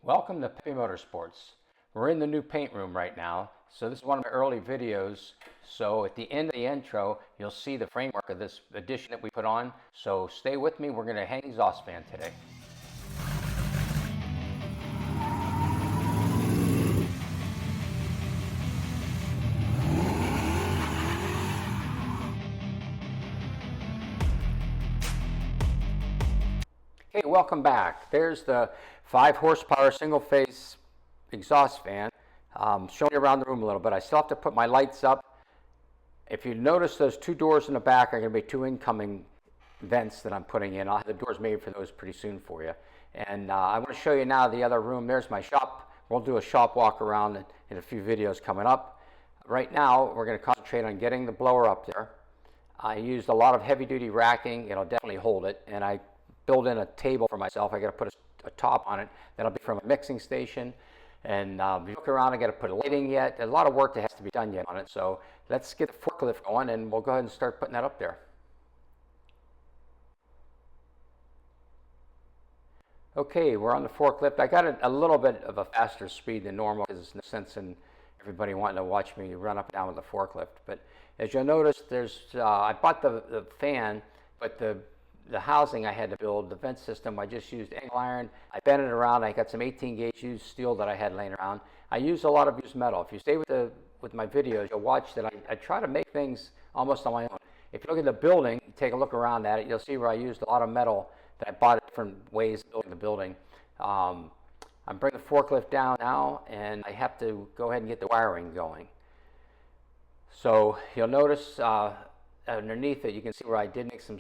Welcome to Peppy Motorsports. We're in the new paint room right now, so this is one of my early videos. So at the end of the intro, you'll see the framework of this addition that we put on. So stay with me, we're going to hang exhaust fan today. Okay, welcome back. There's the 5 horsepower single phase exhaust fan. Showing you around the room a little bit. I still have to put my lights up. If you notice, those 2 doors in the back are going to be 2 incoming vents that I'm putting in. I'll have the doors made for those pretty soon for you. And I want to show you now the other room. There's my shop. We'll do a shop walk around in a few videos coming up. Right now, we're going to concentrate on getting the blower up there. I used a lot of heavy duty racking. It'll definitely hold it. And I build in a table for myself. I got to put a top on it. That'll be from a mixing station. And if you look around, I got to put a lighting yet. There's a lot of work that has to be done yet on it. So let's get the forklift going, and we'll go ahead and start putting that up there. Okay, we're on the forklift. I got it a little bit of a faster speed than normal because there's no sense in everybody wanting to watch me run up and down with the forklift. But as you'll notice, I bought the fan, but the housing I had to build, the vent system, I just used angle iron. I bent it around. I got some 18 gauge used steel that I had laying around. I used a lot of used metal. If you stay with my videos, you'll watch that I try to make things almost on my own. If you look at the building, take a look around at it, you'll see where I used a lot of metal that I bought at different ways of building the building. I'm bringing the forklift down now, and I have to go ahead and get the wiring going. So you'll notice underneath it, you can see where I did make some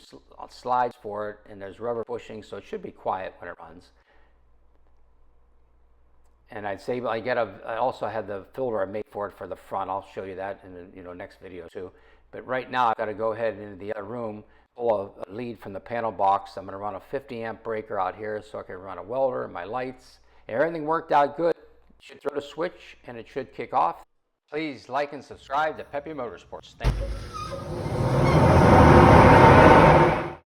slides for it, and there's rubber bushing, so it should be quiet when it runs. And I'd say I also had the filter I made for it for the front. I'll show you that in the next video too. But right now I've got to go ahead into the other room, pull a lead from the panel box. I'm going to run a 50 amp breaker out here so I can run a welder and my lights. Everything worked out good. Should throw the switch and it should kick off. Please like and subscribe to Peppy Motorsports. Thank you.